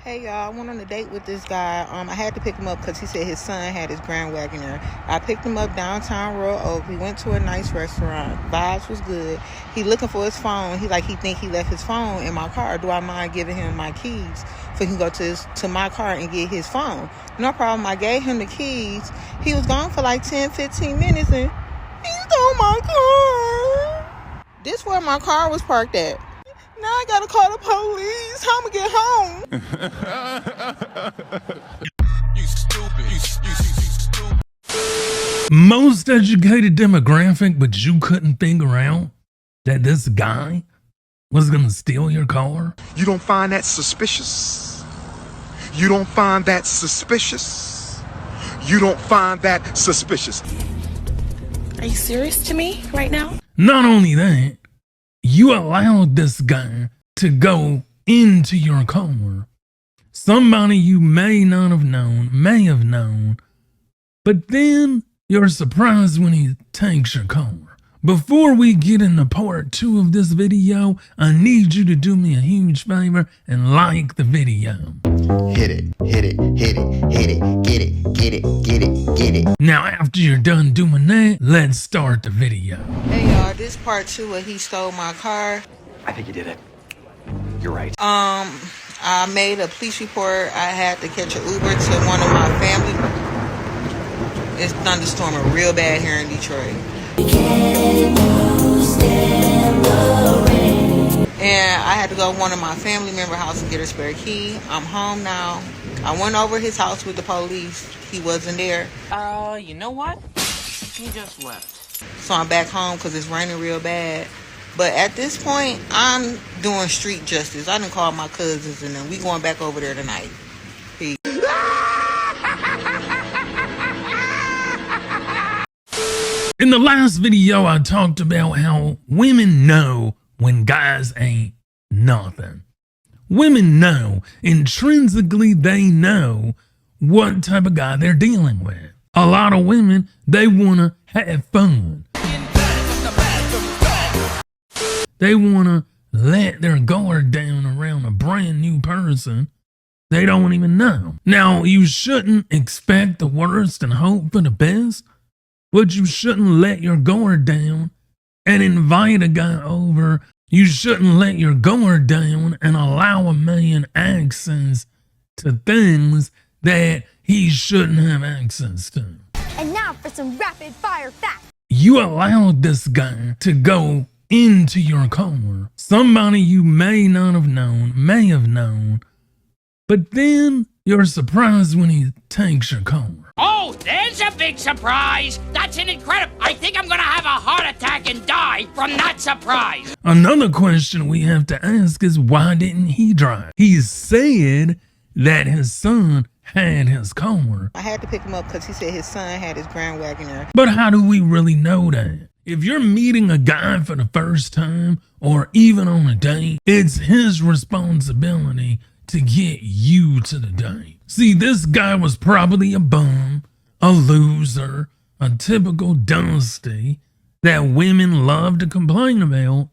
Hey y'all, I went on a date with this guy. I had to pick him up because he said his son had his Grand Wagoneer. I picked him up downtown Royal Oak. We went to a nice restaurant. Vibes was good. He looking for his phone. He think he left his phone in my car. Do I mind giving him my keys so he can go to my car and get his phone? No problem. I gave him the keys. He was gone for like 10-15 minutes and he stole my car. This where my car was parked at. Now I gotta call the police. How I'ma get home? You stupid. You stupid. Most educated demographic, but you couldn't figure out that this guy was gonna steal your car? You don't find that suspicious? You don't find that suspicious? You don't find that suspicious? Are you serious to me right now? Not only that, you allowed this guy to go into your car. Somebody you may not have known, but then you're surprised when he takes your car. Before we get into part 2 of this video, I need you to do me a huge favor and like the video. Hit it, hit it, hit it, hit it, get it, get it, get it, get it. Now after you're done doing that, let's start the video. Hey y'all, this part 2 where he stole my car. I think you did it. You're right. I made a police report. I had to catch an Uber to one of my family. It's thunderstorming real bad here in Detroit. And I had to go to one of my family member house and get a spare key. I'm home now. I went over his house with the police. He wasn't there. You know what? He just left. So I'm back home because it's raining real bad. But at this point, I'm doing street justice. I done called my cousins and then we going back over there tonight. Peace. In the last video, I talked about how women know when guys ain't nothing. Women know, intrinsically they know what type of guy they're dealing with. A lot of women, they want to have fun. They want to let their guard down around a brand new person they don't even know. Now, you shouldn't expect the worst and hope for the best, but you shouldn't let your guard down and invite a guy over. You shouldn't let your guard down and allow a man access to things that he shouldn't have access to. And now for some rapid fire facts. You allowed this guy to go into your car. Somebody you may not have known, but then you're surprised when he takes your car. Oh, there's a big surprise. That's an incredible. I think I'm gonna have a heart attack and die from that surprise. Another question we have to ask is, why didn't he drive? He said that his son had his car. I had to pick him up because he said his son had his Grand Wagoneer. But how do we really know that? If you're meeting a guy for the first time or even on a date, it's his responsibility to get you to the date. See, this guy was probably a bum, a loser, a typical dusty that women love to complain about,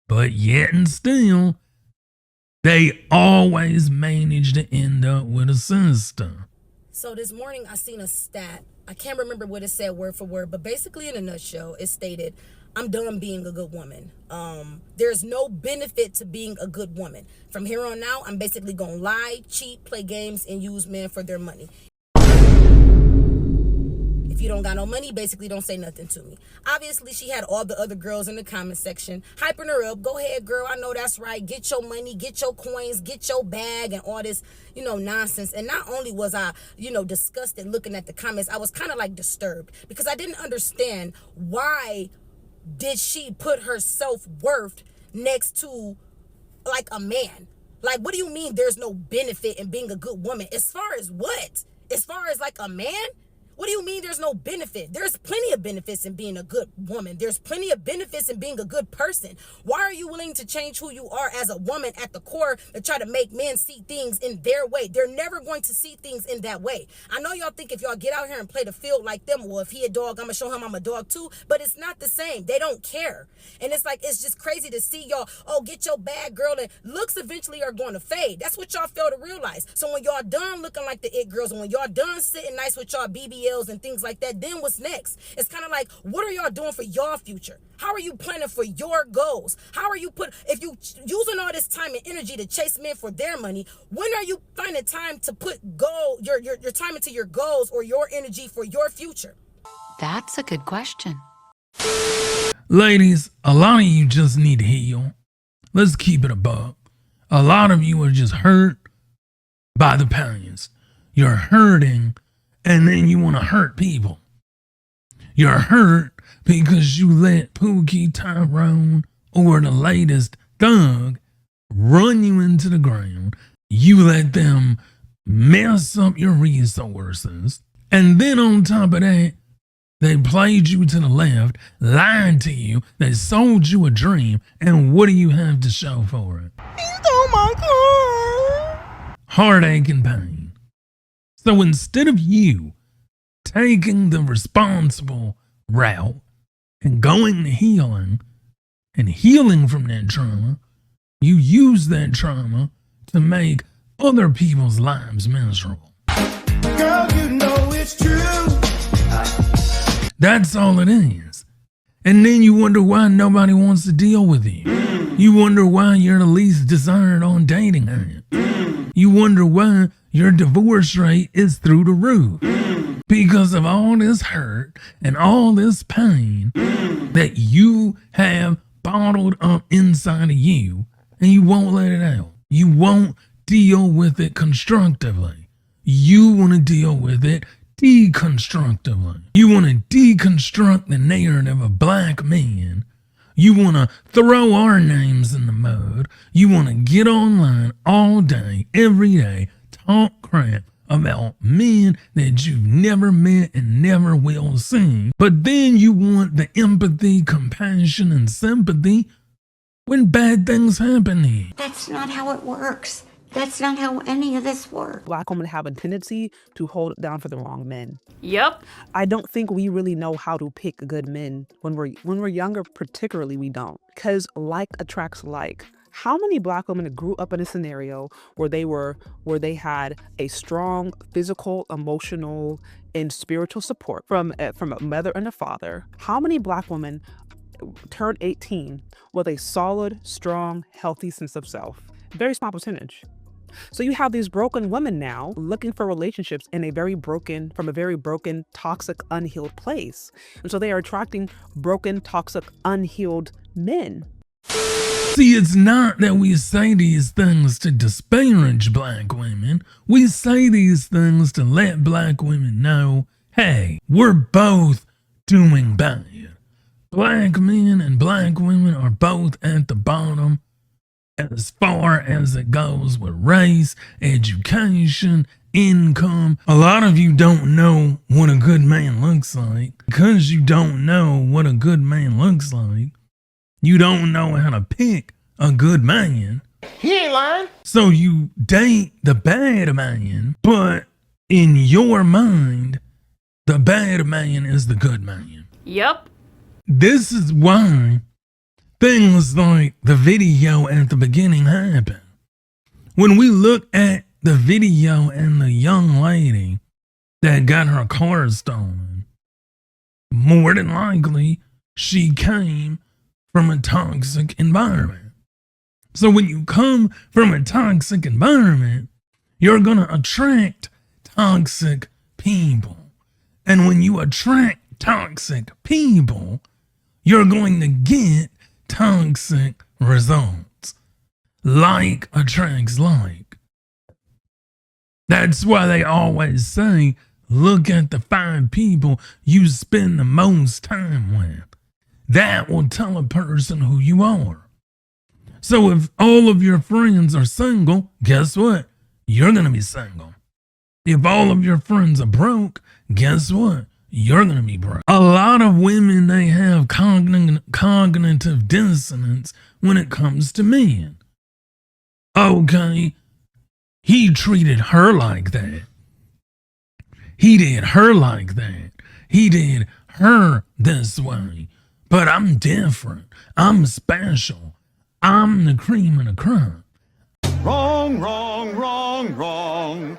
but yet and still, they always manage to end up with a sister. So this morning I seen a stat. I can't remember what it said word for word, but basically in a nutshell, it stated, I'm done being a good woman. There's no benefit to being a good woman. From here on out, I'm basically gonna lie, cheat, play games, and use men for their money. If you don't got no money, basically don't say nothing to me. Obviously, she had all the other girls in the comment section hyping her up. Go ahead, girl. I know that's right. Get your money, get your coins, get your bag, and all this, nonsense. And not only was I, disgusted looking at the comments, I was kind of like disturbed because I didn't understand why did she put her self-worth next to like a man? Like, what do you mean there's no benefit in being a good woman? As far as what? As far as like a man? What do you mean there's no benefit? There's plenty of benefits in being a good woman. There's plenty of benefits in being a good person. Why are you willing to change who you are as a woman at the core to try to make men see things in their way? They're never going to see things in that way. I know y'all think if y'all get out here and play the field like them, well, if he a dog, I'm going to show him I'm a dog too. But it's not the same. They don't care. And it's like, it's just crazy to see y'all, oh, get your bag, girl. And looks eventually are going to fade. That's what y'all fail to realize. So when y'all done looking like the it girls, and when y'all done sitting nice with y'all BBLs and things like that, then what's next? It's kind of like, what are y'all doing for your future? How are you planning for your goals? How are you if you using all this time and energy to chase men for their money, when are you finding time to put your time into your goals or your energy for your future? That's a good question. Ladies, a lot of you just need to heal. Let's keep it a buck. A lot of you are just hurt by the pains. You're hurting, and then you want to hurt people. You're hurt because you let Pookie, Tyrone, or the latest thug run you into the ground. You let them mess up your resources. And then on top of that, they played you to the left, lied to you, they sold you a dream, and what do you have to show for it? He stole my car. Heartache and pain. So instead of you taking the responsible route and going to healing and healing from that trauma, you use that trauma to make other people's lives miserable. Girl, you know it's true. That's all it is. And then you wonder why nobody wants to deal with you. You wonder why you're the least desired on dating apps. You wonder why your divorce rate is through the roof. Because of all this hurt and all this pain that you have bottled up inside of you, and you won't let it out. You won't deal with it constructively. You want to deal with it deconstructively. You want to deconstruct the narrative of black men. You want to throw our names in the mud. You want to get online all day, every day, talk crap about men that you've never met and never will see. But then you want the empathy, compassion, and sympathy when bad things happen to you. That's not how it works. That's not how any of this works. Black women have a tendency to hold it down for the wrong men. Yep. I don't think we really know how to pick good men when we're younger. Particularly, we don't, because like attracts like. How many black women grew up in a scenario where they had a strong physical, emotional, and spiritual support from a mother and a father? How many black women turned 18 with a solid, strong, healthy sense of self? Very small percentage. So you have these broken women now looking for relationships from a very broken, toxic, unhealed place. And so they are attracting broken, toxic, unhealed men. See, it's not that we say these things to disparage black women. We say these things to let black women know, hey, we're both doing bad. Black men and black women are both at the bottom as far as it goes with race, education, income. A lot of you don't know what a good man looks like. Because you don't know what a good man looks like, you don't know how to pick a good man. He ain't lying. So you date the bad man, but in your mind, the bad man is the good man. Yep. This is why things like the video at the beginning happen. When we look at the video and the young lady that got her car stolen, more than likely she came from a toxic environment. So when you come from a toxic environment, you're going to attract toxic people. And when you attract toxic people, you're going to get toxic results. Like attracts like. That's why they always say, look at the 5 people you spend the most time with. That will tell a person who you are. So if all of your friends are single, guess what? You're going to be single. If all of your friends are broke, guess what? You're going to be broke. A lot of women, they have cognitive dissonance when it comes to men. Okay, he treated her like that. He did her like that. He did her this way. But I'm different. I'm special. I'm the cream of the crop. Wrong, wrong, wrong, wrong.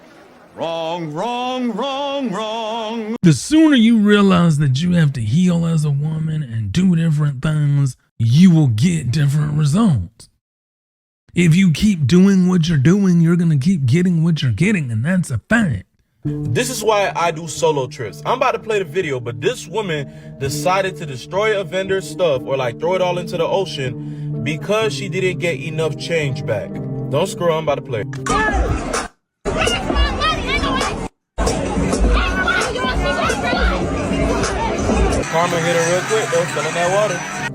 Wrong, wrong, wrong, wrong. The sooner you realize that you have to heal as a woman and do different things, you will get different results. If you keep doing what you're doing, you're going to keep getting what you're getting, and that's a fact. This is why I do solo trips. I'm about to play the video, but this woman decided to destroy a vendor's stuff or like throw it all into the ocean because she didn't get enough change back. Don't scroll, I'm about to play. Karma hit her real quick though, fell in that water.